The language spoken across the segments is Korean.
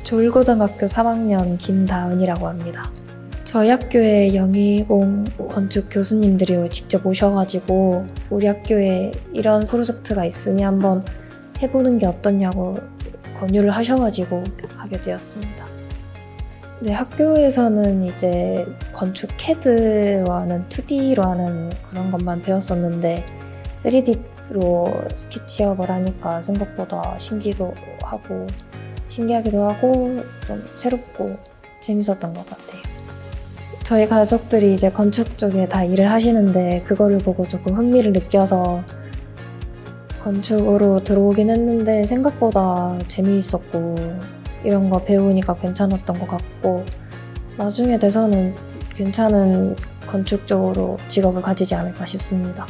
조일고등학교 3학년 김다은이라고 합니다. 저희 학교에 영희공 건축 교수님들이 직접 오셔가지고 우리 학교에 이런 프로젝트가 있으니 한번 해보는 게 어떠냐고 권유를 하셔가지고 하게 되었습니다. 네, 학교에서는 이제 건축 CAD로 하는 2D로 하는 그런 것만 배웠었는데 3D로 스케치업을 하니까 생각보다 신기하기도 하고 좀 새롭고 재밌었던 것 같아요. 저희 가족들이 이제 건축 쪽에 다 일을 하시는데 그거를 보고 조금 흥미를 느껴서 건축으로 들어오긴 했는데 생각보다 재미있었고 이런 거 배우니까 괜찮았던 것 같고 나중에 돼서는 괜찮은 건축 쪽으로 직업을 가지지 않을까 싶습니다.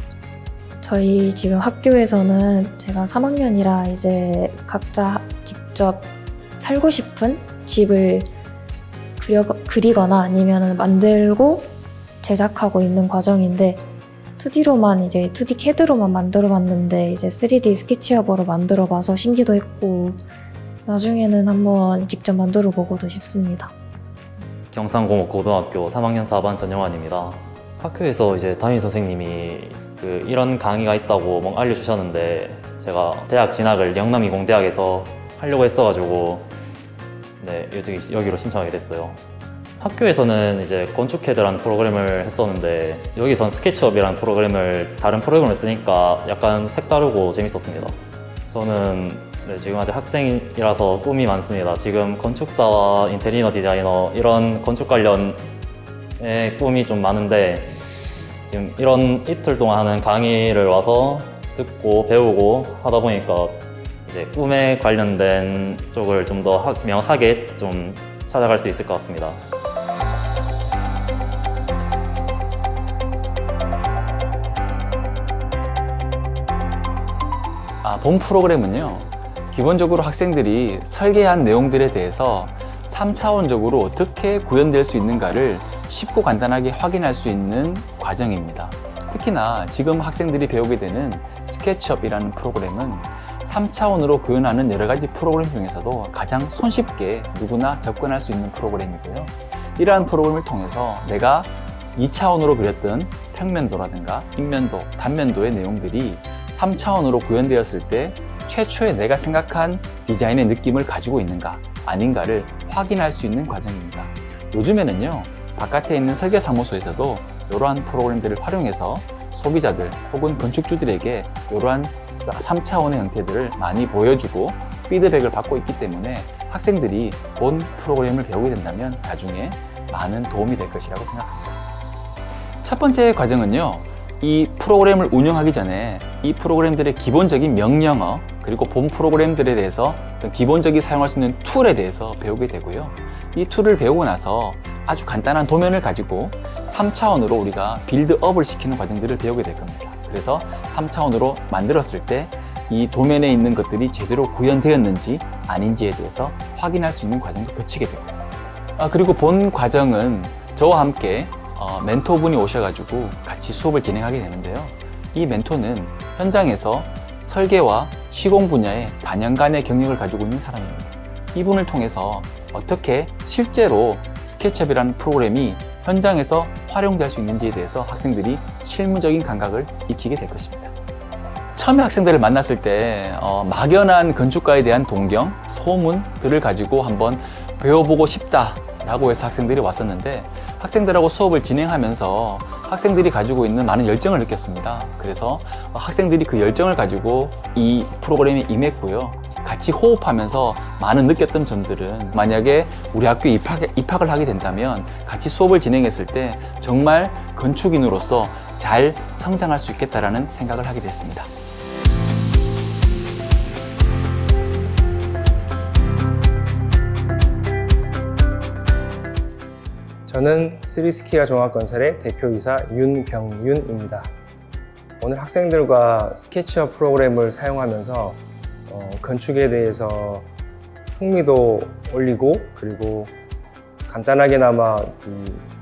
저희 지금 학교에서는 제가 3학년이라 이제 각자 직접 살고 싶은 집을 그리거나 아니면 만들고 제작하고 있는 과정인데 2D CAD로만 만들어 봤는데 이제 3D 스케치업으로 만들어 봐서 신기도 했고 나중에는 한번 직접 만들어 보고도 싶습니다. 경상공업고등학교 3학년 4반 전영환입니다. 학교에서 이제 담임 선생님이 이런 강의가 있다고 막 알려주셨는데 제가 대학 진학을 영남이공대학에서 하려고 했어가지고 네, 여기로 신청하게 됐어요. 학교에서는 이제 건축 CAD라는 프로그램을 했었는데 여기선 스케치업이라는 다른 프로그램을 쓰니까 약간 색다르고 재밌었습니다. 저는 지금 아직 학생이라서 꿈이 많습니다. 지금 건축사와 인테리어 디자이너 이런 건축 관련의 꿈이 좀 많은데 지금 이런 이틀 동안 하는 강의를 와서 듣고 배우고 하다 보니까 이제 꿈에 관련된 쪽을 좀 더 명확하게 좀 찾아갈 수 있을 것 같습니다. 본 프로그램은요, 기본적으로 학생들이 설계한 내용들에 대해서 3차원적으로 어떻게 구현될 수 있는가를 쉽고 간단하게 확인할 수 있는 과정입니다. 특히나 지금 학생들이 배우게 되는 스케치업이라는 프로그램은 3차원으로 구현하는 여러 가지 프로그램 중에서도 가장 손쉽게 누구나 접근할 수 있는 프로그램이고요. 이러한 프로그램을 통해서 내가 2차원으로 그렸던 평면도라든가 입면도, 단면도의 내용들이 3차원으로 구현되었을 때 최초에 내가 생각한 디자인의 느낌을 가지고 있는가 아닌가를 확인할 수 있는 과정입니다. 요즘에는요, 바깥에 있는 설계사무소에서도 이러한 프로그램들을 활용해서 소비자들 혹은 건축주들에게 이러한 3차원의 형태들을 많이 보여주고 피드백을 받고 있기 때문에 학생들이 본 프로그램을 배우게 된다면 나중에 많은 도움이 될 것이라고 생각합니다. 첫 번째 과정은요, 이 프로그램을 운영하기 전에 이 프로그램들의 기본적인 명령어 그리고 본 프로그램들에 대해서 기본적인 사용할 수 있는 툴에 대해서 배우게 되고요. 이 툴을 배우고 나서 아주 간단한 도면을 가지고 3차원으로 우리가 빌드업을 시키는 과정들을 배우게 될 겁니다. 그래서 3차원으로 만들었을 때 이 도면에 있는 것들이 제대로 구현되었는지 아닌지에 대해서 확인할 수 있는 과정도 거치게 되고요. 그리고 본 과정은 저와 함께 멘토분이 오셔가지고 같이 수업을 진행하게 되는데요. 이 멘토는 현장에서 설계와 시공 분야에 단연간의 경력을 가지고 있는 사람입니다. 이분을 통해서 어떻게 실제로 스케치업이라는 프로그램이 현장에서 활용될 수 있는지에 대해서 학생들이 실무적인 감각을 익히게 될 것입니다. 처음에 학생들을 만났을 때 막연한 건축가에 대한 동경, 소문들을 가지고 한번 배워보고 싶다라고 해서 학생들이 왔었는데 학생들하고 수업을 진행하면서 학생들이 가지고 있는 많은 열정을 느꼈습니다. 그래서 학생들이 그 열정을 가지고 이 프로그램에 임했고요. 같이 호흡하면서 많은 느꼈던 점들은 만약에 우리 학교에 입학을 하게 된다면 같이 수업을 진행했을 때 정말 건축인으로서 잘 성장할 수 있겠다라는 생각을 하게 됐습니다. 저는 3스키아 종합건설의 대표이사 윤병윤입니다. 오늘 학생들과 스케치업 프로그램을 사용하면서 건축에 대해서 흥미도 올리고 그리고 간단하게나마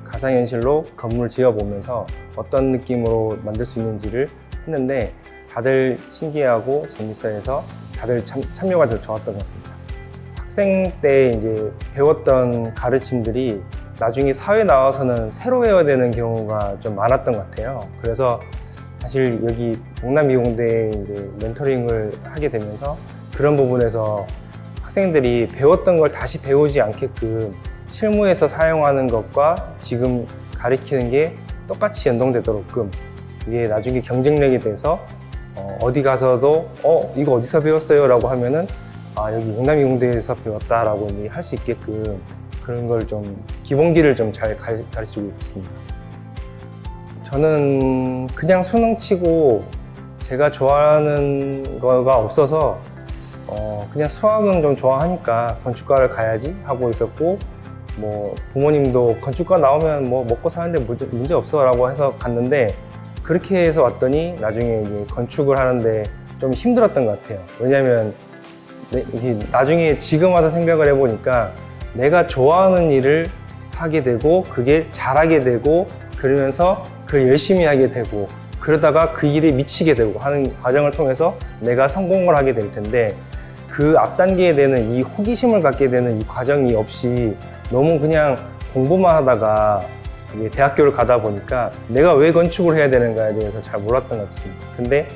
가상현실로 건물을 지어보면서 어떤 느낌으로 만들 수 있는지를 했는데 다들 신기해하고 재밌어해서 다들 참여가 좋았던 것 같습니다. 학생 때 이제 배웠던 가르침들이 나중에 사회 나와서는 새로 배워야 되는 경우가 좀 많았던 것 같아요. 그래서 사실 여기 영남이공대에 이제 멘토링을 하게 되면서 그런 부분에서 학생들이 배웠던 걸 다시 배우지 않게끔 실무에서 사용하는 것과 지금 가르치는 게 똑같이 연동되도록끔 이게 나중에 경쟁력이 돼서 어디 가서도 이거 어디서 배웠어요? 라고 하면은 여기 영남이공대에서 배웠다라고 할 수 있게끔 그런 걸 좀 기본기를 좀 잘 가르치고 있습니다. 저는 그냥 수능 치고 제가 좋아하는 거가 없어서 그냥 수학은 좀 좋아하니까 건축과를 가야지 하고 있었고, 뭐 부모님도 건축과 나오면 뭐 먹고 사는데 문제 없어 라고 해서 갔는데, 그렇게 해서 왔더니 나중에 이제 건축을 하는데 좀 힘들었던 것 같아요. 왜냐면 이게 나중에 지금 와서 생각을 해보니까 내가 좋아하는 일을 하게 되고 그게 잘하게 되고 그러면서 그걸 열심히 하게 되고 그러다가 그 일에 미치게 되고 하는 과정을 통해서 내가 성공을 하게 될 텐데, 그 앞단계에 되는 이 호기심을 갖게 되는 이 과정이 없이 너무 그냥 공부만 하다가 이게 대학교를 가다 보니까 내가 왜 건축을 해야 되는가에 대해서 잘 몰랐던 것 같습니다. 근데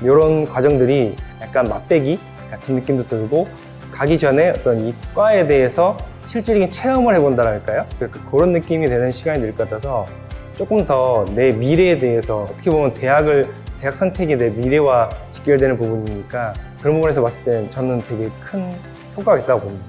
이런 과정들이 약간 맛배기 같은 느낌도 들고, 가기 전에 어떤 이 과에 대해서 실질적인 체험을 해본다랄까요? 그런 느낌이 되는 시간이 될 것 같아서 조금 더 내 미래에 대해서, 어떻게 보면 대학 선택이 내 미래와 직결되는 부분이니까 그런 부분에서 봤을 때 저는 되게 큰 효과가 있다고 봅니다.